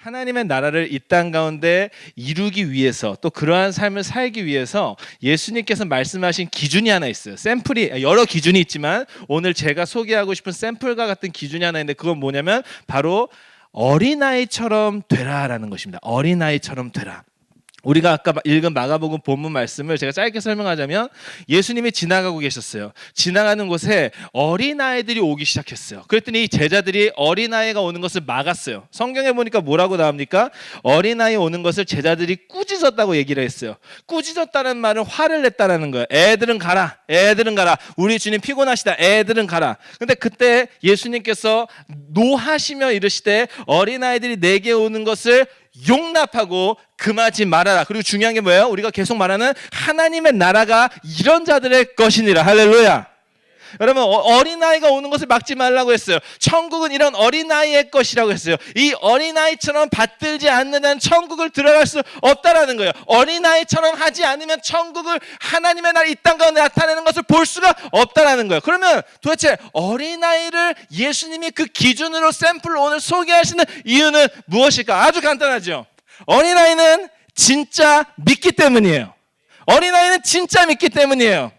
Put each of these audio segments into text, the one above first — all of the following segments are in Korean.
하나님의 나라를 이 땅 가운데 이루기 위해서 또 그러한 삶을 살기 위해서 예수님께서 말씀하신 기준이 하나 있어요. 샘플이 여러 기준이 있지만 오늘 제가 소개하고 싶은 샘플과 같은 기준이 하나 있는데 그건 뭐냐면 바로 어린아이처럼 되라라는 것입니다. 어린아이처럼 되라. 우리가 아까 읽은 마가복음 본문 말씀을 제가 짧게 설명하자면 예수님이 지나가고 계셨어요. 지나가는 곳에 어린아이들이 오기 시작했어요. 그랬더니 제자들이 어린아이가 오는 것을 막았어요. 성경에 보니까 뭐라고 나옵니까? 어린아이 오는 것을 제자들이 꾸짖었다고 얘기를 했어요. 꾸짖었다는 말은 화를 냈다는 거예요. 애들은 가라. 애들은 가라. 우리 주님 피곤하시다. 애들은 가라. 근데 그때 예수님께서 노하시며 이르시되 어린아이들이 내게 오는 것을 용납하고 금하지 말아라. 그리고 중요한 게 뭐예요? 우리가 계속 말하는 하나님의 나라가 이런 자들의 것이니라. 할렐루야. 여러분 어린아이가 오는 것을 막지 말라고 했어요. 천국은 이런 어린아이의 것이라고 했어요. 이 어린아이처럼 받들지 않는 한 천국을 들어갈 수 없다라는 거예요. 어린아이처럼 하지 않으면 천국을 하나님의 나라 이 땅 가운데 나타내는 것을 볼 수가 없다라는 거예요. 그러면 도대체 어린아이를 예수님이 그 기준으로 샘플로 오늘 소개하시는 이유는 무엇일까? 아주 간단하죠. 어린아이는 진짜 믿기 때문이에요. 어린아이는 진짜 믿기 때문이에요.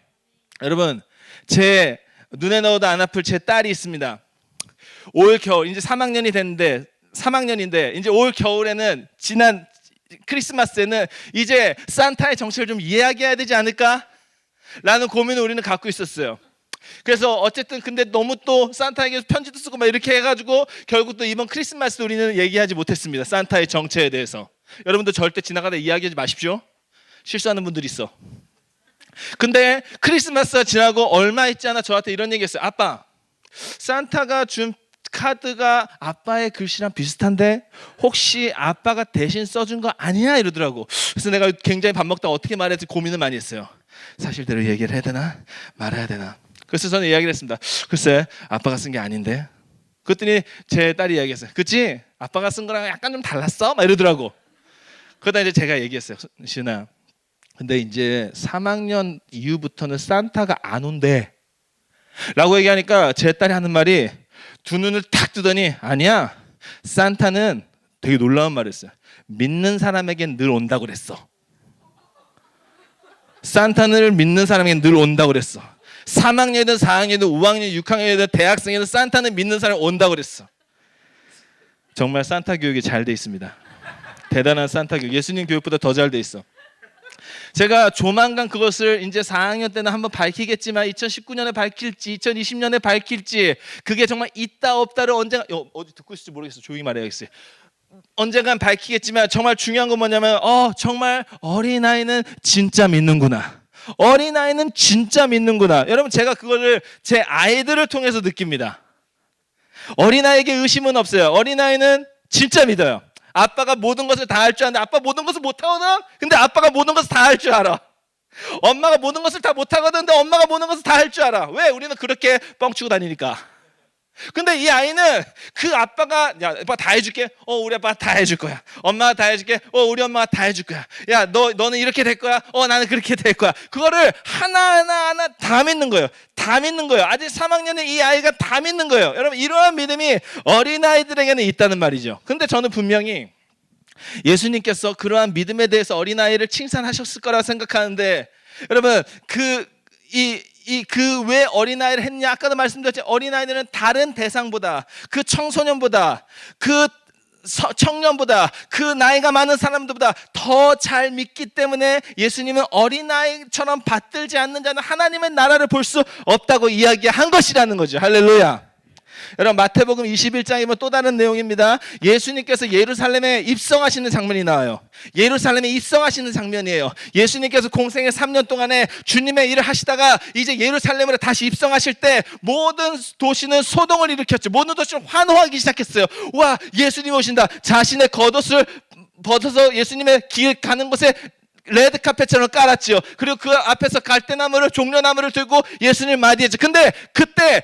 여러분 제 눈에 넣어도 안 아플 제 딸이 있습니다. 올 겨울 이제 3학년인데 이제 올 겨울에는 지난 크리스마스에는 이제 산타의 정체를 좀 이야기해야 되지 않을까? 라는 고민을 우리는 갖고 있었어요. 그래서 어쨌든 근데 너무 또 산타에게 편지도 쓰고 막 이렇게 해가지고 결국 또 이번 크리스마스 우리는 얘기하지 못했습니다. 산타의 정체에 대해서. 여러분들 절대 지나가다 이야기하지 마십시오. 실수하는 분들이 있어. 근데 크리스마스가 지나고 얼마 있지 않아 저한테 이런 얘기했어요. 아빠, 산타가 준 카드가 아빠의 글씨랑 비슷한데 혹시 아빠가 대신 써준 거 아니야? 이러더라고. 그래서 내가 굉장히 밥 먹다 어떻게 말해야 될지 고민을 많이 했어요. 사실대로 얘기를 해야 되나 말아야 되나. 그래서 저는 이야기를 했습니다. 글쎄 아빠가 쓴 게 아닌데. 그랬더니 제 딸이 이야기했어요. 그치? 아빠가 쓴 거랑 약간 좀 달랐어? 막 이러더라고. 그러다 이제 제가 얘기했어요. 시은아, 근데 이제 3학년 이후부터는 산타가 안 온대 라고 얘기하니까 제 딸이 하는 말이 두 눈을 탁 뜨더니 아니야, 산타는 되게 놀라운 말을 했어요. 믿는 사람에겐 늘 온다고 그랬어. 산타를 믿는 사람에겐 늘 온다고 그랬어. 3학년이든 4학년이든 5학년, 6학년이든 대학생이든 산타는 믿는 사람이 온다고 그랬어. 정말 산타 교육이 잘 돼 있습니다. 대단한 산타 교육. 예수님 교육보다 더 잘 돼 있어. 제가 조만간 그것을 이제 4학년 때는 한번 밝히겠지만 2019년에 밝힐지 2020년에 밝힐지 그게 정말 있다 없다를 언젠가 어디 듣고 있을지 모르겠어. 조용히 말해야겠어요. 언젠간 밝히겠지만 정말 중요한 건 뭐냐면 정말 어린아이는 진짜 믿는구나. 어린아이는 진짜 믿는구나. 여러분 제가 그거를 제 아이들을 통해서 느낍니다. 어린아이에게 의심은 없어요. 어린아이는 진짜 믿어요. 아빠가 모든 것을 다 할 줄 아는데 아빠 모든 것을 못하거든? 근데 아빠가 모든 것을 다 할 줄 알아. 엄마가 모든 것을 다 못하거든? 근데 엄마가 모든 것을 다 할 줄 알아. 왜? 우리는 그렇게 뻥치고 다니니까. 근데 이 아이는 그 아빠가 야 아빠 다 해줄게. 우리 아빠 다 해줄 거야. 엄마가 다 해줄게. 우리 엄마가 다 해줄 거야. 야 너는 이렇게 될 거야. 나는 그렇게 될 거야. 그거를 하나 다 믿는 거예요. 다 믿는 거예요. 아직 3학년의 이 아이가 다 믿는 거예요. 여러분 이러한 믿음이 어린아이들에게는 있다는 말이죠. 근데 저는 분명히 예수님께서 그러한 믿음에 대해서 어린아이를 칭찬하셨을 거라고 생각하는데 여러분 왜 어린아이를 했냐? 아까도 말씀드렸지. 어린아이들은 다른 대상보다 그 청소년보다 그 청년보다 그 나이가 많은 사람들보다 더 잘 믿기 때문에 예수님은 어린아이처럼 받들지 않는 자는 하나님의 나라를 볼 수 없다고 이야기한 것이라는 거죠. 할렐루야. 여러분 마태복음 21장이면 또 다른 내용입니다. 예수님께서 예루살렘에 입성하시는 장면이 나와요. 예루살렘에 입성하시는 장면이에요. 예수님께서 공생의 3년 동안에 주님의 일을 하시다가 이제 예루살렘으로 다시 입성하실 때 모든 도시는 소동을 일으켰죠. 모든 도시는 환호하기 시작했어요. 와, 예수님 오신다. 자신의 겉옷을 벗어서 예수님의 길 가는 곳에 레드카펫처럼 깔았지요. 그리고 그 앞에서 갈대나무를 종려나무를 들고 예수님 맞이했죠. 근데 그때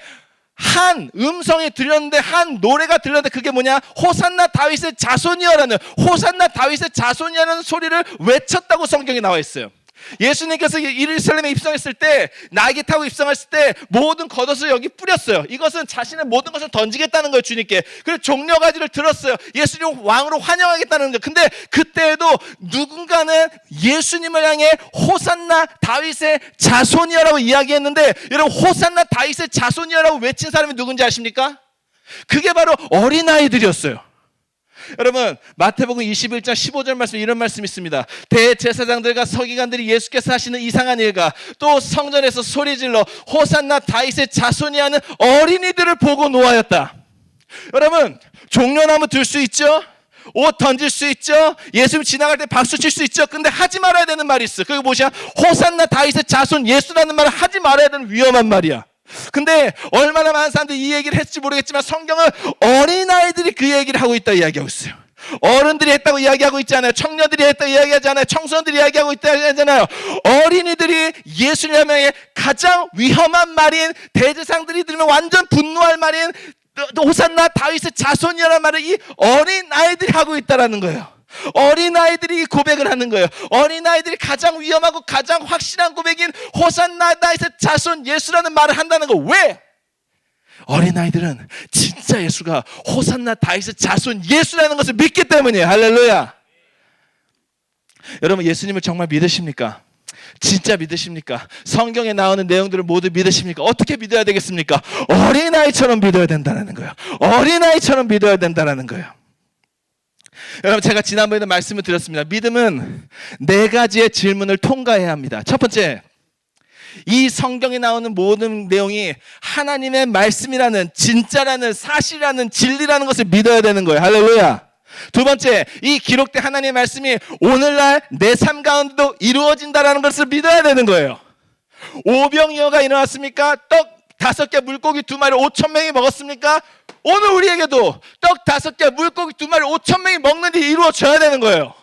한 음성이 들렸는데 한 노래가 들렸는데 그게 뭐냐? 호산나 다윗의 자손이여라는 호산나 다윗의 자손이라는 소리를 외쳤다고 성경에 나와 있어요. 예수님께서 예루살렘에 입성했을 때, 나귀 타고 입성했을 때 모든 겉옷을 여기 뿌렸어요. 이것은 자신의 모든 것을 던지겠다는 거예요, 주님께. 그리고 종려가지를 들었어요. 예수님 왕으로 환영하겠다는 거예요. 근데 그때에도 누군가는 예수님을 향해 호산나 다윗의 자손이여라고 이야기했는데, 여러분 호산나 다윗의 자손이여라고 외친 사람이 누군지 아십니까? 그게 바로 어린아이들이었어요. 여러분 마태복음 21장 15절 말씀, 이런 말씀이 있습니다. 대제사장들과 서기관들이 예수께서 하시는 이상한 일과 또 성전에서 소리질러 호산나 다윗의 자손이 하는 어린이들을 보고 노하였다. 여러분 종려나무 들 수 있죠? 옷 던질 수 있죠? 예수님 지나갈 때 박수 칠 수 있죠? 근데 하지 말아야 되는 말이 있어. 그게 뭐냐? 호산나 다윗의 자손 예수라는 말을 하지 말아야 되는 위험한 말이야. 근데 얼마나 많은 사람들이 이 얘기를 했을지 모르겠지만 성경은 어린아이들이 그 얘기를 하고 있다 이야기하고 있어요. 어른들이 했다고 이야기하고 있지 않아요. 청년들이 했다고 이야기하지 않아요. 청소년들이 이야기하고 있다고 하잖아요. 어린이들이 예수님 향해 가장 위험한 말인, 대제사장들이 들으면 완전 분노할 말인 호산나 다윗의 자손이라는 말을 이 어린아이들이 하고 있다는 거예요. 어린아이들이 고백을 하는 거예요. 어린아이들이 가장 위험하고 가장 확실한 고백인 호산나 다윗의 자손 예수라는 말을 한다는 거. 왜? 어린아이들은 진짜 예수가 호산나 다윗의 자손 예수라는 것을 믿기 때문이에요. 할렐루야. 여러분 예수님을 정말 믿으십니까? 진짜 믿으십니까? 성경에 나오는 내용들을 모두 믿으십니까? 어떻게 믿어야 되겠습니까? 어린아이처럼 믿어야 된다는 거예요. 어린아이처럼 믿어야 된다는 거예요. 여러분 제가 지난번에도 말씀을 드렸습니다. 믿음은 4가지의 질문을 통과해야 합니다. 첫 번째, 이 성경에 나오는 모든 내용이 하나님의 말씀이라는, 진짜라는, 사실이라는, 진리라는 것을 믿어야 되는 거예요. 할렐루야. 두 번째, 이 기록된 하나님의 말씀이 오늘날 내 삶 가운데도 이루어진다는 것을 믿어야 되는 거예요. 오병이어가 일어났습니까? 떡 5개 물고기 2마리 5,000명이 먹었습니까? 오늘 우리에게도 떡 5개 물고기 2마리 5,000명이 먹는 일이 이루어져야 되는 거예요.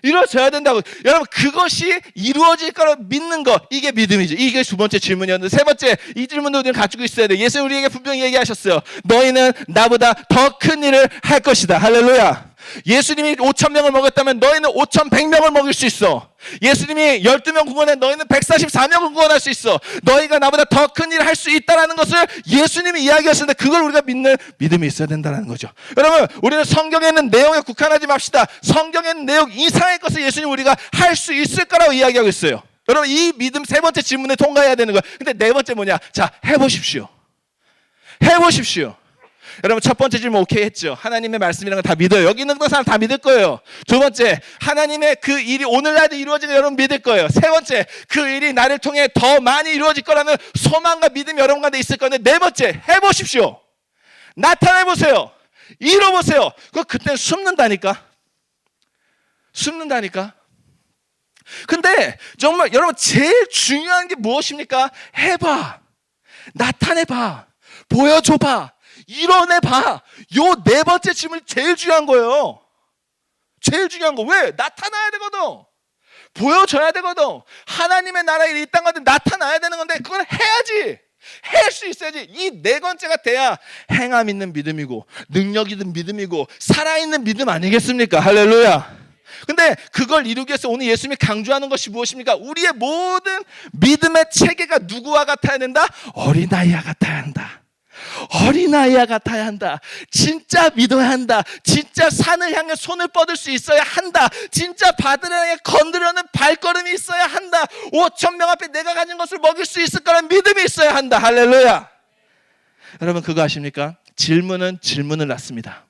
이루어져야 된다고. 여러분 그것이 이루어질 거라고 믿는 거, 이게 믿음이죠. 이게 두 번째 질문이었는데, 세 번째, 이 질문도 우리는 가지고 있어야 돼. 예수님 우리에게 분명히 얘기하셨어요. 너희는 나보다 더 큰 일을 할 것이다. 할렐루야. 예수님이 5,000명을 먹었다면 너희는 5,100명을 먹일 수 있어. 예수님이 12명 구원해, 너희는 144명을 구원할 수 있어. 너희가 나보다 더 큰 일을 할 수 있다는 것을 예수님이 이야기하셨는데, 그걸 우리가 믿는 믿음이 있어야 된다는 거죠. 여러분 우리는 성경에 있는 내용에 국한하지 맙시다. 성경에 있는 내용 이상의 것을 예수님 우리가 할 수 있을 거라고 이야기하고 있어요. 여러분 이 믿음 세 번째 질문에 통과해야 되는 거예요. 근데 네 번째 뭐냐? 자, 해보십시오. 해보십시오. 여러분 첫 번째 질문 오케이 했죠. 하나님의 말씀이라는 거 다 믿어요. 여기 있는 사람 다 믿을 거예요. 두 번째, 하나님의 그 일이 오늘날도 이루어지는 여러분 믿을 거예요. 세 번째, 그 일이 나를 통해 더 많이 이루어질 거라는 소망과 믿음이 여러분 가운데 있을 건데, 네 번째, 해보십시오. 나타내보세요. 이뤄보세요. 그때는 숨는다니까. 숨는다니까. 근데 정말 여러분 제일 중요한 게 무엇입니까? 해봐. 나타내봐. 보여줘봐. 이뤄내봐. 요 네 번째 질문이 제일 중요한 거예요. 제일 중요한 거. 왜? 나타나야 되거든. 보여줘야 되거든. 하나님의 나라에 이 땅 가운데 나타나야 되는 건데, 그건 해야지. 할 수 있어야지. 이 네 번째가 돼야 행함 있는 믿음이고 능력 있는 믿음이고 살아있는 믿음 아니겠습니까? 할렐루야. 근데 그걸 이루기 위해서 오늘 예수님이 강조하는 것이 무엇입니까? 우리의 모든 믿음의 체계가 누구와 같아야 된다? 어린아이와 같아야 한다. 어린아이와 같아야 한다. 진짜 믿어야 한다. 진짜 산을 향해 손을 뻗을 수 있어야 한다. 진짜 바다를 향해 건드려는 발걸음이 있어야 한다. 5,000명 앞에 내가 가진 것을 먹일 수 있을 거라는 믿음이 있어야 한다. 할렐루야. 여러분 그거 아십니까? 질문은 질문을 낳습니다.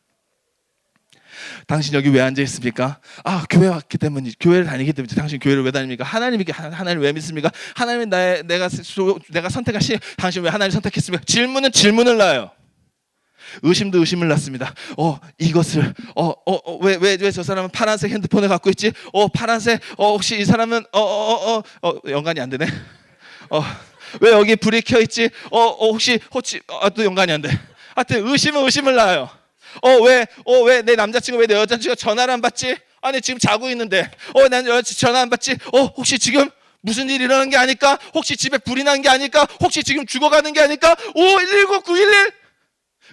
당신 여기 왜 앉아 있습니까? 아, 교회 왔기 때문에, 교회를 다니기 때문에. 당신 교회를 왜 다닙니까? 하나님 왜 믿습니까? 하나님이 내가 선택하신, 당신 왜 하나님 선택했습니까? 질문은 질문을 낳아요. 의심도 의심을 낳습니다. 이것을 왜 저 사람은 파란색 핸드폰을 갖고 있지? 파란색 혹시 이 사람은 연관이 안 되네. 왜 여기 불이 켜 있지? 혹시 또 연관이 안 돼. 하여튼 의심은 의심을 낳아요. 왜 내 남자친구, 왜 내 여자친구가 전화를 안 받지? 아니 지금 자고 있는데 난 여자친구 전화 안 받지? 혹시 지금 무슨 일이 일어나는 게 아닐까? 혹시 집에 불이 난 게 아닐까? 혹시 지금 죽어가는 게 아닐까? 119 911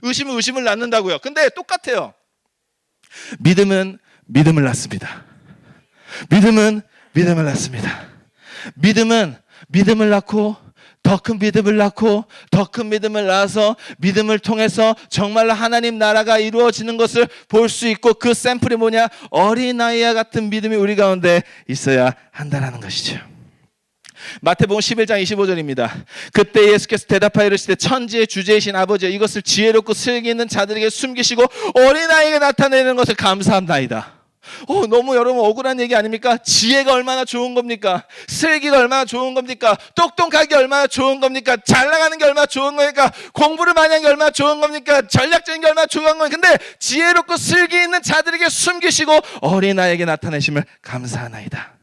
의심은 의심을 낳는다고요. 근데 똑같아요. 믿음은 믿음을 낳습니다. 믿음은 믿음을 낳습니다. 믿음은 믿음을 낳고 더 큰 믿음을 낳고 더 큰 믿음을 낳아서 믿음을 통해서 정말로 하나님 나라가 이루어지는 것을 볼 수 있고, 그 샘플이 뭐냐? 어린아이와 같은 믿음이 우리 가운데 있어야 한다는 것이죠. 마태복음 11장 25절입니다. 그때 예수께서 대답하여 이르시되 천지의 주제이신 아버지여, 이것을 지혜롭고 슬기 있는 자들에게 숨기시고 어린아이에게 나타내는 것을 감사합나이다. 너무 여러분 억울한 얘기 아닙니까? 지혜가 얼마나 좋은 겁니까? 슬기가 얼마나 좋은 겁니까? 똑똑하기 얼마나 좋은 겁니까? 잘 나가는 게 얼마나 좋은 겁니까? 공부를 많이 하는 게 얼마나 좋은 겁니까? 전략적인 게 얼마나 좋은 겁니까? 근데 지혜롭고 슬기 있는 자들에게 숨기시고 어린아이에게 나타내심을 감사하나이다.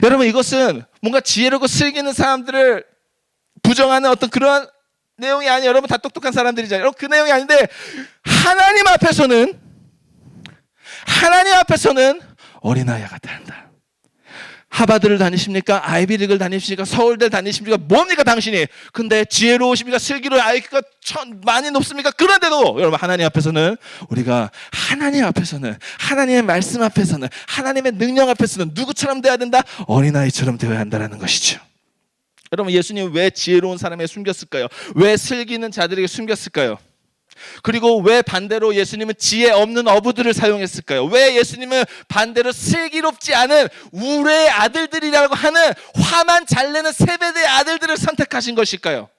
여러분, 이것은 뭔가 지혜롭고 슬기 있는 사람들을 부정하는 어떤 그런 내용이 아니에요. 여러분 다 똑똑한 사람들이잖아요. 여러분, 그 내용이 아닌데 하나님 앞에서는 어린아이와 같다. 하버드를 다니십니까? 아이비리그를 다니십니까? 서울대 다니십니까? 뭡니까 당신이? 근데 지혜로우십니까? 슬기로 IQ가 많이 높습니까? 그런데도 여러분, 하나님 앞에서는, 우리가 하나님 앞에서는, 하나님의 말씀 앞에서는, 하나님의 능력 앞에서는 누구처럼 되어야 된다? 어린아이처럼 되어야 한다는 것이죠. 여러분, 예수님 왜 지혜로운 사람에게 숨겼을까요? 왜 슬기 있는 자들에게 숨겼을까요? 그리고 왜 반대로 예수님은 지혜 없는 어부들을 사용했을까요? 왜 예수님은 반대로 슬기롭지 않은 우레의 아들들이라고 하는 화만 잘 내는 세베대의 아들들을 선택하신 것일까요?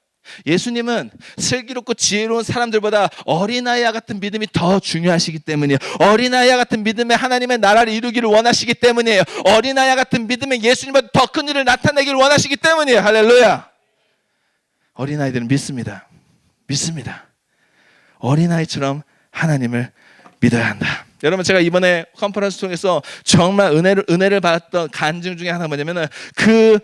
예수님은 슬기롭고 지혜로운 사람들보다 어린아이와 같은 믿음이 더 중요하시기 때문이에요. 어린아이와 같은 믿음에 하나님의 나라를 이루기를 원하시기 때문이에요. 어린아이와 같은 믿음에 예수님보다 더 큰 일을 나타내기를 원하시기 때문이에요. 할렐루야. 어린아이들은 믿습니다. 어린아이처럼 하나님을 믿어야 한다. 여러분, 제가 이번에 컨퍼런스 통해서 정말 은혜를 받았던 간증 중에 하나 뭐냐면은, 그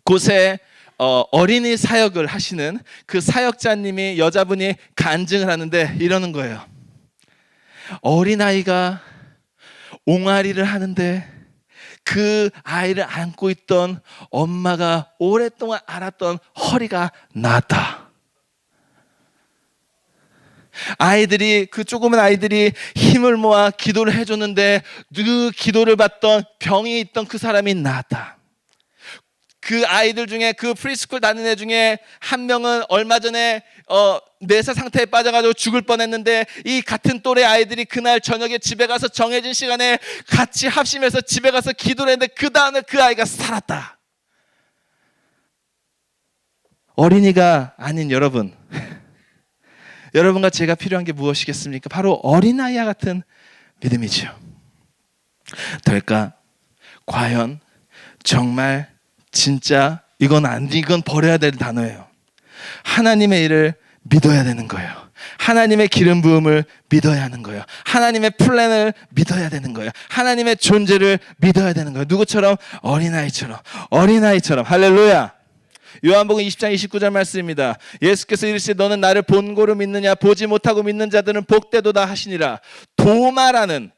곳에 어린이 사역을 하시는 그 사역자님이, 여자분이 간증을 하는데 이러는 거예요. 어린아이가 옹알이를 하는데 그 아이를 안고 있던 엄마가 오랫동안 앓았던 허리가 나았다. 그 조그만 아이들이 힘을 모아 기도를 해줬는데 그 기도를 받던 병이 있던 그 사람이 나았다. 그 아이들 중에, 그 프리스쿨 다니는 애 중에 한 명은 얼마 전에 뇌사 상태에 빠져가지고 죽을 뻔했는데, 이 같은 또래 아이들이 그날 저녁에 집에 가서 정해진 시간에 같이 합심해서 집에 가서 기도를 했는데 그 다음에 그 아이가 살았다. 어린이가 아닌 여러분, 여러분과 제가 필요한 게 무엇이겠습니까? 바로 어린아이와 같은 믿음이죠. 될까? 과연 정말 진짜 이건 버려야 될 단어예요. 하나님의 일을 믿어야 되는 거예요. 하나님의 기름 부음을 믿어야 하는 거예요. 하나님의 플랜을 믿어야 되는 거예요. 하나님의 존재를 믿어야 되는 거예요. 누구처럼? 어린아이처럼. 할렐루야. 요한복음 20장 29절 말씀입니다. 예수께서 이르시되 너는 나를 본고로 믿느냐? 보지 못하고 믿는 자들은 복되도다 하시니라. 도마라는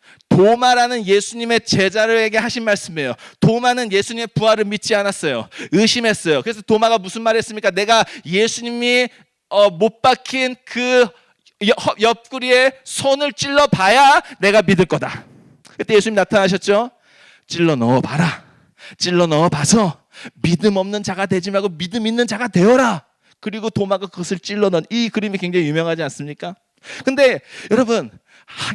예수님의 제자들에게 하신 말씀이에요. 도마는 예수님의 부활을 믿지 않았어요. 의심했어요. 그래서 도마가 무슨 말을 했습니까? 내가 예수님이 못 박힌 그 옆구리에 손을 찔러 봐야 내가 믿을 거다. 그때 예수님 나타나셨죠? 찔러 넣어봐라. 찔러 넣어봐서 믿음 없는 자가 되지 말고 믿음 있는 자가 되어라. 그리고 도마가 그것을 찔러 넣은, 이 그림이 굉장히 유명하지 않습니까? 근데 여러분,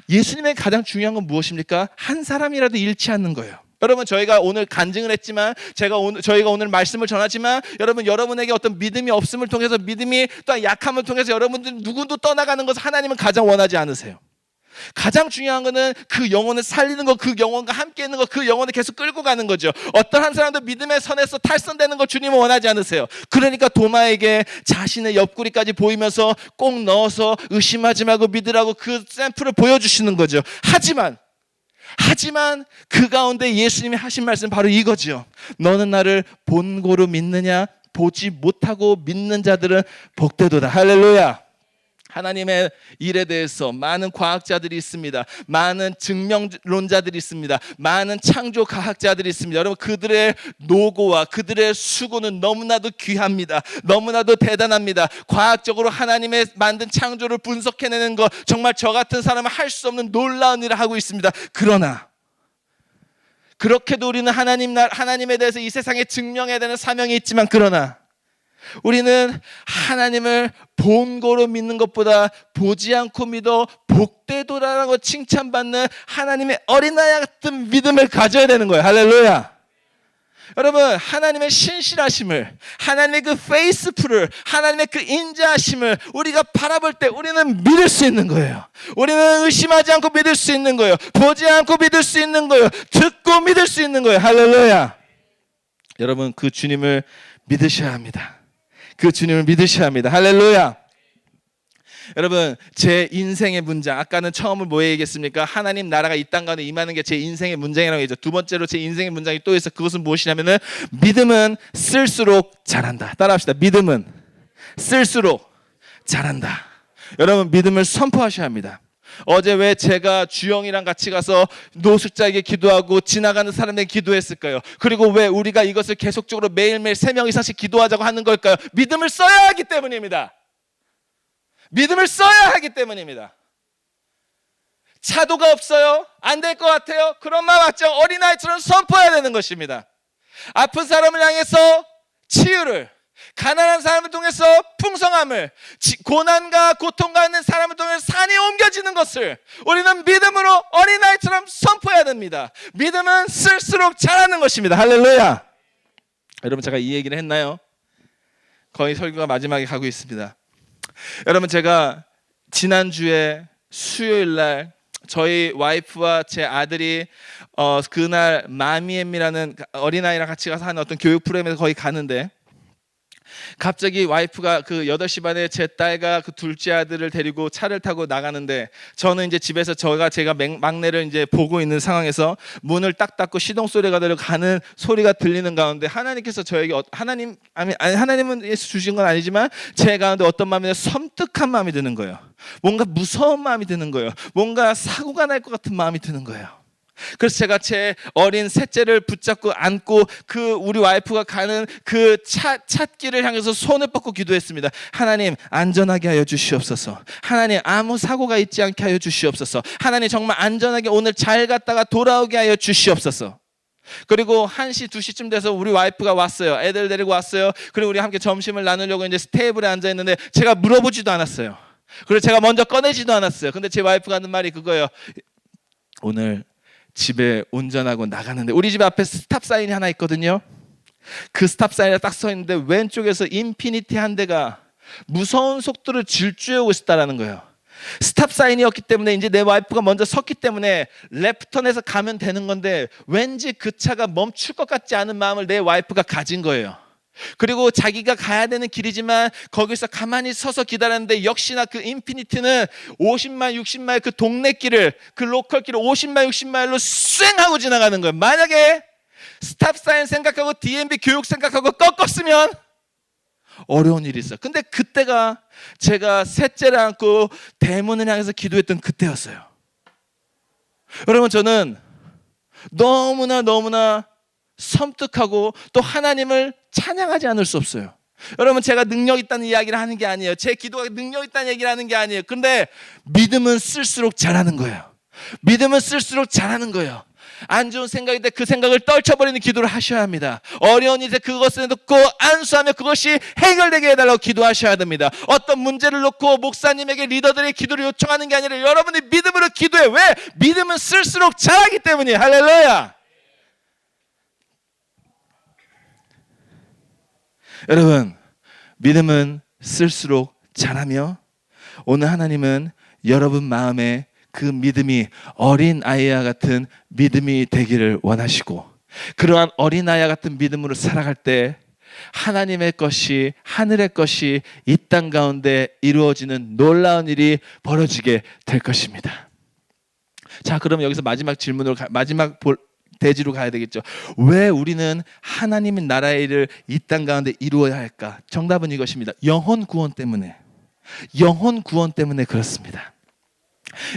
예수님의 가장 중요한 건 무엇입니까? 한 사람이라도 잃지 않는 거예요. 여러분, 저희가 오늘 간증을 했지만, 저희가 오늘 말씀을 전하지만, 여러분에게 어떤 믿음이 없음을 통해서, 믿음이 또한 약함을 통해서 여러분들 누구도 떠나가는 것을 하나님은 가장 원하지 않으세요. 가장 중요한 거는 그 영혼을 살리는 거, 그 영혼과 함께 있는 거, 그 영혼을 계속 끌고 가는 거죠. 어떤 한 사람도 믿음의 선에서 탈선되는 거 주님은 원하지 않으세요. 그러니까 도마에게 자신의 옆구리까지 보이면서 꼭 넣어서 의심하지 말고 믿으라고 그 샘플을 보여주시는 거죠. 하지만 그 가운데 예수님이 하신 말씀 바로 이거죠. 너는 나를 본고로 믿느냐? 보지 못하고 믿는 자들은 복되도다. 할렐루야. 하나님의 일에 대해서 많은 과학자들이 있습니다. 많은 증명론자들이 있습니다. 많은 창조 과학자들이 있습니다. 여러분, 그들의 노고와 그들의 수고는 너무나도 귀합니다. 너무나도 대단합니다. 과학적으로 하나님의 만든 창조를 분석해내는 것, 정말 저 같은 사람은 할 수 없는 놀라운 일을 하고 있습니다. 그러나 그렇게도 우리는 하나님에 대해서 이 세상에 증명해야 되는 사명이 있지만, 그러나 우리는 하나님을 본고로 믿는 것보다 보지 않고 믿어 복되도라라고 칭찬받는 하나님의 어린아이 같은 믿음을 가져야 되는 거예요. 할렐루야. 여러분, 하나님의 신실하심을, 하나님의 그 페이스풀을, 하나님의 그 인자하심을 우리가 바라볼 때 우리는 믿을 수 있는 거예요. 우리는 의심하지 않고 믿을 수 있는 거예요. 보지 않고 믿을 수 있는 거예요. 듣고 믿을 수 있는 거예요. 할렐루야. 여러분, 그 주님을 믿으셔야 합니다. 그 주님을 믿으셔야 합니다. 할렐루야. 여러분, 제 인생의 문장, 아까는 처음을 뭐 얘기했습니까? 하나님 나라가 이 땅 가운데 임하는 게 제 인생의 문장이라고 얘기했죠. 두 번째로 제 인생의 문장이 또 있어. 그것은 무엇이냐면은 믿음은 쓸수록 잘한다. 따라합시다. 믿음은 쓸수록 잘한다. 여러분, 믿음을 선포하셔야 합니다. 어제 왜 제가 주영이랑 같이 가서 노숙자에게 기도하고 지나가는 사람에게 기도했을까요? 그리고 왜 우리가 이것을 계속적으로 매일매일 3명 이상씩 기도하자고 하는 걸까요? 믿음을 써야 하기 때문입니다. 믿음을 써야 하기 때문입니다. 차도가 없어요? 안 될 것 같아요? 그런 마음 맞죠? 어린아이처럼 선포해야 되는 것입니다. 아픈 사람을 향해서 치유를, 가난한 사람을 통해서 풍성함을, 고난과 고통과 있는 사람을 통해서 산이 옮겨지는 것을 우리는 믿음으로 어린아이처럼 선포해야 됩니다. 믿음은 쓸수록 잘하는 것입니다. 할렐루야. 여러분, 제가 이 얘기를 했나요? 거의 설교가 마지막에 가고 있습니다. 여러분, 제가 지난주에 수요일날 저희 와이프와 제 아들이 그날 마미엠이라는 어린아이랑 같이 가서 하는 어떤 교육 프로그램에서 거의 가는데, 갑자기 와이프가 그 8시 반에 제 딸과 그 둘째 아들을 데리고 차를 타고 나가는데, 저는 이제 집에서 제가 막내를 이제 보고 있는 상황에서 문을 딱 닫고 시동 소리가 들려 가는 소리가 들리는 가운데 하나님께서 저에게 하나님은 예수 주신 건 아니지만 제 가운데 어떤 마음이 섬뜩한 마음이 드는 거예요. 뭔가 무서운 마음이 드는 거예요. 뭔가 사고가 날 것 같은 마음이 드는 거예요. 그래서 제가 제 어린 셋째를 붙잡고 안고 그 우리 와이프가 가는 그 찻길을 향해서 손을 뻗고 기도했습니다. 하나님, 안전하게 하여 주시옵소서. 하나님, 아무 사고가 있지 않게 하여 주시옵소서. 하나님, 정말 안전하게 오늘 잘 갔다가 돌아오게 하여 주시옵소서. 그리고 1시, 2시쯤 돼서 우리 와이프가 왔어요. 애들 데리고 왔어요. 그리고 우리 함께 점심을 나누려고 이제 테이블에 앉아 있는데 제가 물어보지도 않았어요. 그리고 제가 먼저 꺼내지도 않았어요. 근데 제 와이프가 하는 말이 그거예요. 오늘 집에 운전하고 나가는데 우리 집 앞에 스탑 사인이 하나 있거든요. 그 스탑 사인에 딱 서 있는데 왼쪽에서 인피니티 한 대가 무서운 속도를 질주해 오고 있다라는 거예요. 스탑 사인이었기 때문에 이제 내 와이프가 먼저 섰기 때문에 레프턴에서 가면 되는 건데 왠지 그 차가 멈출 것 같지 않은 마음을 내 와이프가 가진 거예요. 그리고 자기가 가야 되는 길이지만 거기서 가만히 서서 기다렸는데 역시나 그 인피니티는 50마일 60마일 그 동네 길을, 그 로컬 길을 50마일 60마일로 쌩하고 지나가는 거예요. 만약에 스탑사인 생각하고 DMB 교육 생각하고 꺾었으면 어려운 일이 있어요. 근데 그때가 제가 셋째를 안고 대문을 향해서 기도했던 그때였어요. 여러분, 저는 너무나 섬뜩하고 또 하나님을 찬양하지 않을 수 없어요. 여러분, 제가 능력 있다는 이야기를 하는 게 아니에요. 제 기도가 능력 있다는 얘기를 하는 게 아니에요. 근데 믿음은 쓸수록 잘하는 거예요. 믿음은 쓸수록 잘하는 거예요. 안 좋은 생각일 때 그 생각을 떨쳐버리는 기도를 하셔야 합니다. 어려운 일에 그것을 놓고 안수하며 그것이 해결되게 해달라고 기도하셔야 됩니다. 어떤 문제를 놓고 목사님에게 리더들의 기도를 요청하는 게 아니라 여러분이 믿음으로 기도해. 왜? 믿음은 쓸수록 잘하기 때문이에요. 할렐루야. 여러분, 믿음은 쓸수록 잘하며 오늘 하나님은 여러분 마음에 그 믿음이 어린아이와 같은 믿음이 되기를 원하시고, 그러한 어린아이와 같은 믿음으로 살아갈 때 하나님의 것이, 하늘의 것이 이 땅 가운데 이루어지는 놀라운 일이 벌어지게 될 것입니다. 자, 그럼 여기서 마지막 질문으로 대지로 가야 되겠죠. 왜 우리는 하나님의 나라의 일을 이 땅 가운데 이루어야 할까? 정답은 이것입니다. 영혼 구원 때문에. 영혼 구원 때문에 그렇습니다.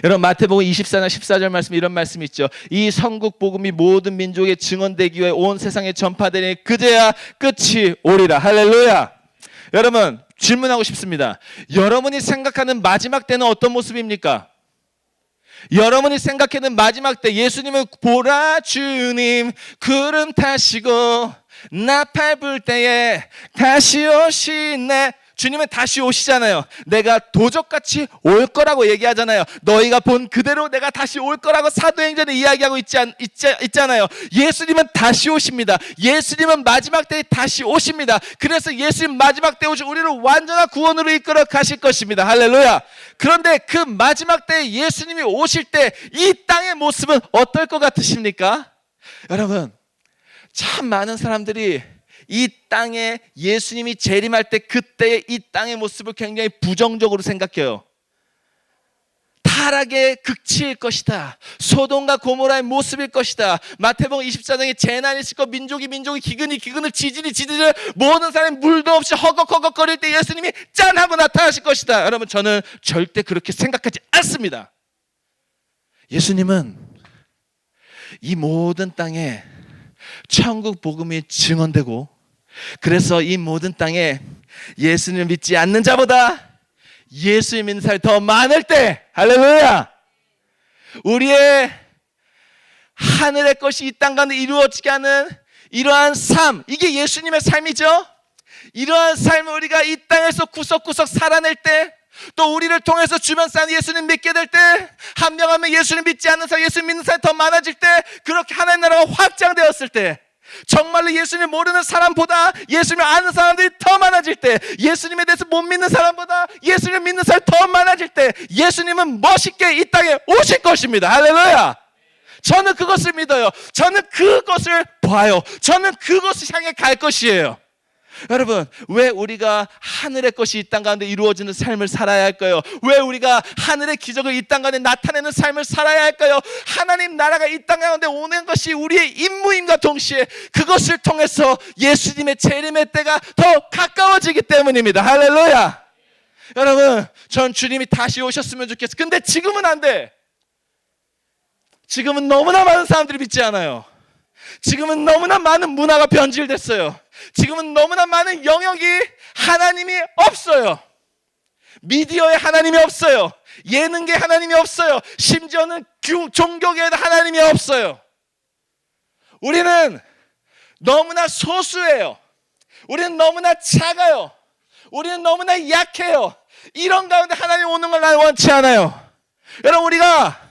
여러분, 마태복음 24장 14절 말씀에 이런 말씀이 있죠. 이 선국 복음이 모든 민족의 증언되기 위해 온 세상에 전파되니 그제야 끝이 오리라. 할렐루야. 여러분, 질문하고 싶습니다. 여러분이 생각하는 마지막 때는 어떤 모습입니까? 여러분이 생각하는 마지막 때 예수님은 보라 주님 구름 타시고 나팔 불 때에 다시 오시네. 주님은 다시 오시잖아요. 내가 도적같이 올 거라고 얘기하잖아요. 너희가 본 그대로 내가 다시 올 거라고 사도행전에 이야기하고 있잖아요. 예수님은 다시 오십니다. 예수님은 마지막 때에 다시 오십니다. 그래서 예수님 마지막 때에 오시 우리를 완전한 구원으로 이끌어 가실 것입니다. 할렐루야. 그런데 그 마지막 때에 예수님이 오실 때 이 땅의 모습은 어떨 것 같으십니까? 여러분, 참 많은 사람들이 이 땅에 예수님이 재림할 때 그때의 이 땅의 모습을 굉장히 부정적으로 생각해요. 타락의 극치일 것이다. 소돔과 고모라의 모습일 것이다. 마태복음 24장에 재난이 있을 것, 민족이 기근을 지진이 지진을 모든 사람이 물도 없이 허걱허걱거릴 때 예수님이 짠 하고 나타나실 것이다. 여러분, 저는 절대 그렇게 생각하지 않습니다. 예수님은 이 모든 땅에 천국 복음이 증언되고, 그래서 이 모든 땅에 예수님을 믿지 않는 자보다 예수님 믿는 사람이 더 많을 때, 할렐루야, 우리의 하늘의 것이 이 땅 가운데 이루어지게 하는 이러한 삶, 이게 예수님의 삶이죠. 이러한 삶을 우리가 이 땅에서 구석구석 살아낼 때, 또 우리를 통해서 주변 사람 예수님 믿게 될 때, 한 명 한 명 예수님 믿지 않는 사람, 예수님 믿는 사람이 더 많아질 때, 그렇게 하나님 나라가 확장되었을 때, 정말로 예수님 모르는 사람보다 예수님을 아는 사람들이 더 많아질 때, 예수님에 대해서 못 믿는 사람보다 예수님을 믿는 사람이 더 많아질 때, 예수님은 멋있게 이 땅에 오실 것입니다. 할렐루야. 저는 그것을 믿어요. 저는 그것을 봐요. 저는 그것을 향해 갈 것이에요. 여러분, 왜 우리가 하늘의 것이 이 땅 가운데 이루어지는 삶을 살아야 할까요? 왜 우리가 하늘의 기적을 이 땅 가운데 나타내는 삶을 살아야 할까요? 하나님 나라가 이 땅 가운데 오는 것이 우리의 임무임과 동시에 그것을 통해서 예수님의 재림의 때가 더 가까워지기 때문입니다. 할렐루야. 여러분, 전 주님이 다시 오셨으면 좋겠어요. 근데 지금은 안 돼. 지금은 너무나 많은 사람들이 믿지 않아요. 지금은 너무나 많은 문화가 변질됐어요. 지금은 너무나 많은 영역이 하나님이 없어요. 미디어에 하나님이 없어요. 예능계에 하나님이 없어요. 심지어는 종교계에도 하나님이 없어요. 우리는 너무나 소수예요. 우리는 너무나 작아요. 우리는 너무나 약해요. 이런 가운데 하나님 오는 걸 나는 원치 않아요. 여러분, 우리가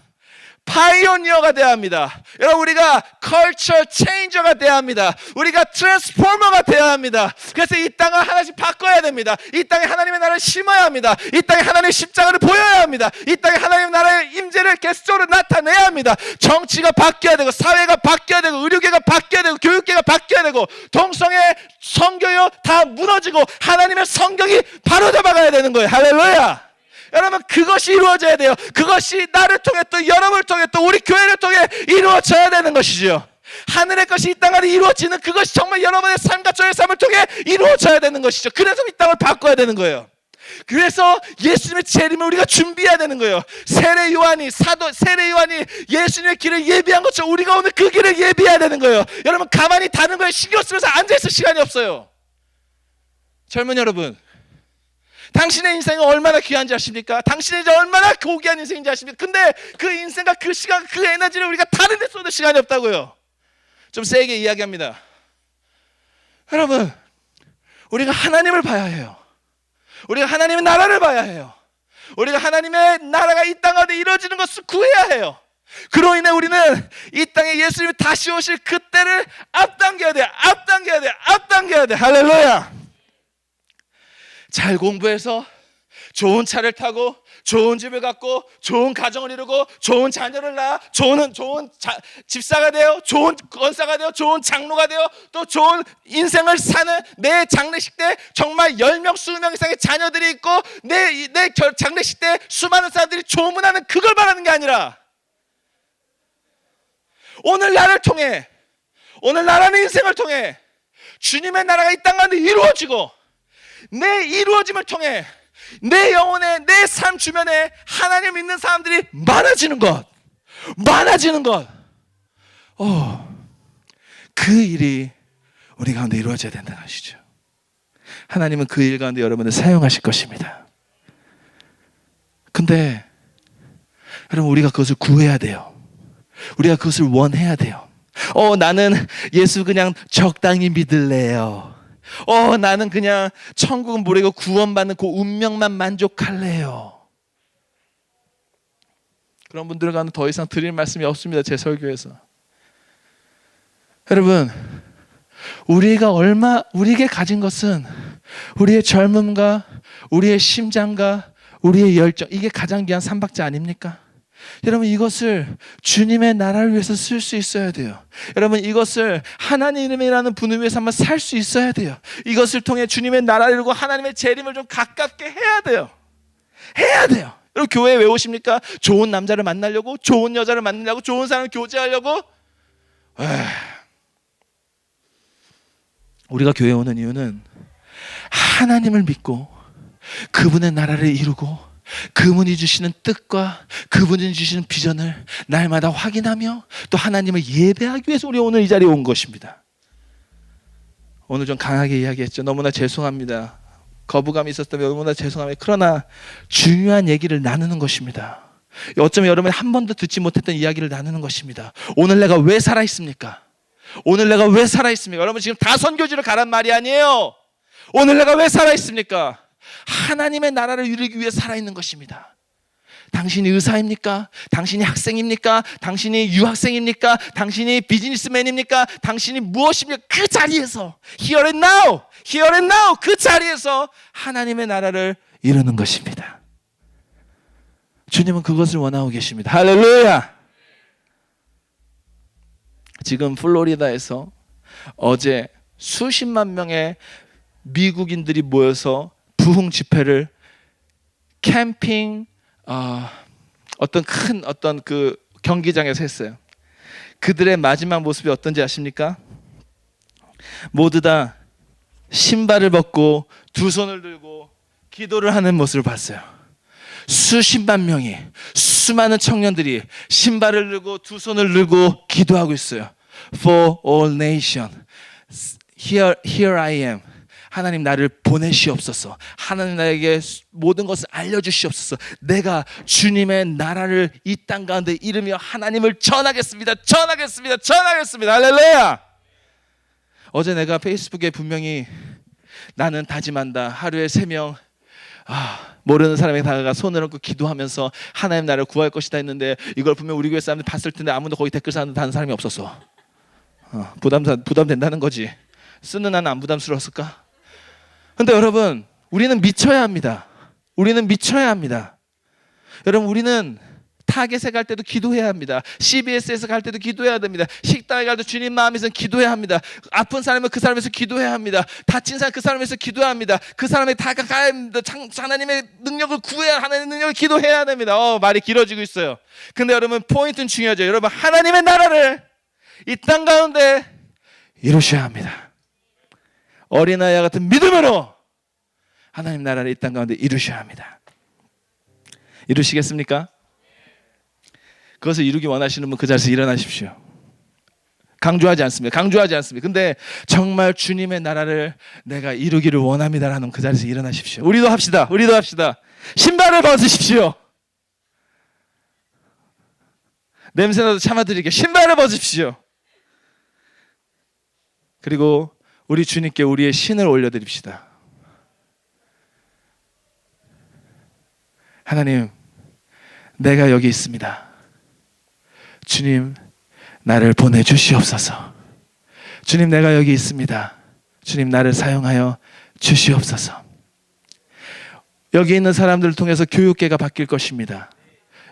파이오니어가 돼야 합니다. 여러분, 우리가 컬처 체인저가 돼야 합니다. 우리가 트랜스포머가 돼야 합니다. 그래서 이 땅을 하나씩 바꿔야 됩니다. 이 땅에 하나님의 나라를 심어야 합니다. 이 땅에 하나님의 십자가를 보여야 합니다. 이 땅에 하나님의 나라의 임재를 계속적으로 나타내야 합니다. 정치가 바뀌어야 되고, 사회가 바뀌어야 되고, 의료계가 바뀌어야 되고, 교육계가 바뀌어야 되고, 동성애, 성교육 다 무너지고 하나님의 성경이 바로잡아가야 되는 거예요. 할렐루야. 여러분, 그것이 이루어져야 돼요. 그것이 나를 통해 또 여러분을 통해 또 우리 교회를 통해 이루어져야 되는 것이죠. 하늘의 것이 이 땅 안에 이루어지는 그것이 정말 여러분의 삶과 저의 삶을 통해 이루어져야 되는 것이죠. 그래서 이 땅을 바꿔야 되는 거예요. 그래서 예수님의 재림을 우리가 준비해야 되는 거예요. 세례 요한이 예수님의 길을 예비한 것처럼 우리가 오늘 그 길을 예비해야 되는 거예요. 여러분, 가만히 다른 거에 신경 쓰면서 앉아있을 시간이 없어요. 젊은 여러분, 당신의 인생은 얼마나 귀한지 아십니까? 당신의 인생이 얼마나 고귀한 인생인지 아십니까? 근데 그 인생과 그 시간, 그 에너지를 우리가 다른 데 쏟을 시간이 없다고요. 좀 세게 이야기합니다. 여러분, 우리가 하나님을 봐야 해요. 우리가 하나님의 나라를 봐야 해요. 우리가 하나님의 나라가 이 땅 가운데 이루어지는 것을 구해야 해요. 그로 인해 우리는 이 땅에 예수님이 다시 오실 그때를 앞당겨야 돼. 앞당겨야 돼. 할렐루야. 잘 공부해서 좋은 차를 타고 좋은 집을 갖고 좋은 가정을 이루고 좋은 자녀를 낳아 좋은 집사가 되어 좋은 권사가 되어 좋은 장로가 되어 또 좋은 인생을 사는 내 장례식 때 정말 10명 20명 이상의 자녀들이 있고 내 장례식 때 수많은 사람들이 조문하는 그걸 바라는 게 아니라 오늘 나를 통해, 오늘 나라는 인생을 통해 주님의 나라가 이 땅 가운데 이루어지고 내 이루어짐을 통해 내 영혼에, 내 삶 주변에 하나님 믿는 사람들이 많아지는 것. 그 일이 우리 가운데 이루어져야 된다는 것이죠. 하나님은 그 일 가운데 여러분을 사용하실 것입니다. 근데 여러분, 우리가 그것을 구해야 돼요. 우리가 그것을 원해야 돼요. 나는 예수 그냥 적당히 믿을래요. 나는 그냥 천국은 모르고 구원받는 그 운명만 만족할래요. 그런 분들과는 더 이상 드릴 말씀이 없습니다. 제 설교에서. 여러분, 우리에게 가진 것은 우리의 젊음과 우리의 심장과 우리의 열정, 이게 가장 귀한 삼박자 아닙니까? 여러분, 이것을 주님의 나라를 위해서 쓸 수 있어야 돼요. 여러분, 이것을 하나님이라는 분을 위해서 한번 살 수 있어야 돼요. 이것을 통해 주님의 나라를 이루고 하나님의 재림을 좀 가깝게 해야 돼요. 해야 돼요. 여러분, 교회에 왜 오십니까? 좋은 남자를 만나려고, 좋은 여자를 만나려고, 좋은 사람을 교제하려고. 우리가 교회에 오는 이유는 하나님을 믿고 그분의 나라를 이루고 그분이 주시는 뜻과 그분이 주시는 비전을 날마다 확인하며 또 하나님을 예배하기 위해서 우리 오늘 이 자리에 온 것입니다. 오늘 좀 강하게 이야기했죠. 너무나 죄송합니다. 거부감이 있었다면 너무나 죄송합니다. 그러나 중요한 얘기를 나누는 것입니다. 어쩌면 여러분이 한 번도 듣지 못했던 이야기를 나누는 것입니다. 오늘 내가 왜 살아있습니까? 오늘 내가 왜 살아있습니까? 여러분, 지금 다 선교지로 가란 말이 아니에요. 오늘 내가 왜 살아있습니까? 하나님의 나라를 이루기 위해 살아있는 것입니다. 당신이 의사입니까? 당신이 학생입니까? 당신이 유학생입니까? 당신이 비즈니스맨입니까? 당신이 무엇입니까? 그 자리에서 Here and now, Here and now, 그 자리에서 하나님의 나라를 이루는 것입니다. 주님은 그것을 원하고 계십니다. 할렐루야. 지금 플로리다에서 어제 수십만 명의 미국인들이 모여서 부흥 집회를 캠핑 어떤 큰 그 경기장에서 했어요. 그들의 마지막 모습이 어떤지 아십니까? 모두 다 신발을 벗고 두 손을 들고 기도를 하는 모습을 봤어요. 수십만 명이, 수많은 청년들이 신발을 들고 두 손을 들고 기도하고 있어요. For all nation, here I am. 하나님, 나를 보내시옵소서. 하나님, 나에게 모든 것을 알려주시옵소서. 내가 주님의 나라를 이 땅 가운데 이루며 하나님을 전하겠습니다. 전하겠습니다. 전하겠습니다. 할렐루야. 어제 내가 페이스북에 분명히 나는 다짐한다. 하루에 3명 모르는 사람에게 다가가 손을 얹고 기도하면서 하나님 나라를 구할 것이다 했는데, 이걸 분명 우리 교회 사람들 봤을 텐데 아무도 거기 댓글 다는 사람이 없었어. 부담된다는 거지. 쓰는 나는 안 부담스러웠을까? 근데 여러분, 우리는 미쳐야 합니다. 우리는 미쳐야 합니다. 여러분, 우리는 타겟에 갈 때도 기도해야 합니다. CBS에서 갈 때도 기도해야 됩니다. 식당에 갈 때 주님 마음에서 기도해야 합니다. 아픈 사람은 그 사람에서 기도해야 합니다. 다친 사람 그 사람에서 기도해야 합니다. 그 사람에 다가가야 합니다. 하나님의 능력을 구해야, 하나님의 능력을 기도해야 됩니다. 말이 길어지고 있어요. 근데 여러분, 포인트는 중요하죠. 여러분, 하나님의 나라를 이 땅 가운데 이루셔야 합니다. 어린아이와 같은 믿음으로 하나님 나라를 이 땅 가운데 이루셔야 합니다. 이루시겠습니까? 그것을 이루기 원하시는 분 그 자리에서 일어나십시오. 강조하지 않습니다. 강조하지 않습니다. 근데 정말 주님의 나라를 내가 이루기를 원합니다라는 그 자리에서 일어나십시오. 우리도 합시다. 우리도 합시다. 신발을 벗으십시오. 냄새나도 참아드릴게요. 신발을 벗으십시오. 그리고 우리 주님께 우리의 신을 올려드립시다. 하나님, 내가 여기 있습니다. 주님, 나를 보내주시옵소서. 주님, 내가 여기 있습니다. 주님, 나를 사용하여 주시옵소서. 여기 있는 사람들을 통해서 교육계가 바뀔 것입니다.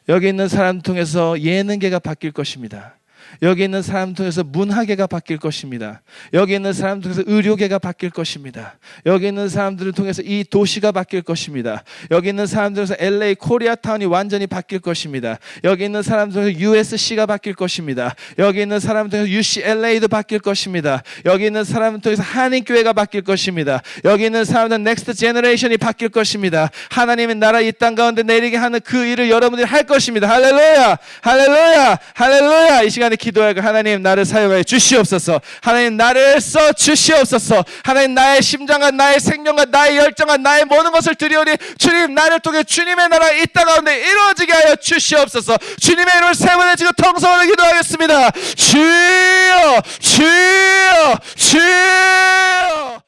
여기 있는 사람들 통해서 예능계가 바뀔 것입니다. 여기 있는 사람 통해서 문화계가 바뀔 것입니다. 여기 있는 사람 통해서 의료계가 바뀔 것입니다. 여기 있는 사람들을 통해서 이 도시가 바뀔 것입니다. 여기 있는 사람들을 통해서 LA 코리아타운이 완전히 바뀔 것입니다. 여기 있는 사람들 통해서 USC가 바뀔 것입니다. 여기 있는 사람들 통해서 UCLA도 바뀔 것입니다. 여기 있는 사람들 통해서 한인교회가 바뀔 것입니다. 여기 있는 사람들은 넥스트 제너레이션이 바뀔 것입니다. 하나님의 나라 이 땅 가운데 내리게 하는 그 일을 여러분들이 할 것입니다. 할렐루야, 할렐루야, 할렐루야. 이 시간 간절히 기도하고 하나님 나를 사용하여 주시옵소서. 하나님 나를 써 주시옵소서. 하나님 나의 심장과 나의 생명과 나의 열정과 나의 모든 것을 드리오니 주님 나를 통해 주님의 나라 이 땅 가운데 이루어지게 하여 주시옵소서. 주님의 이름을 세 번에 지금 통성으로 기도하겠습니다. 주여 주여 주여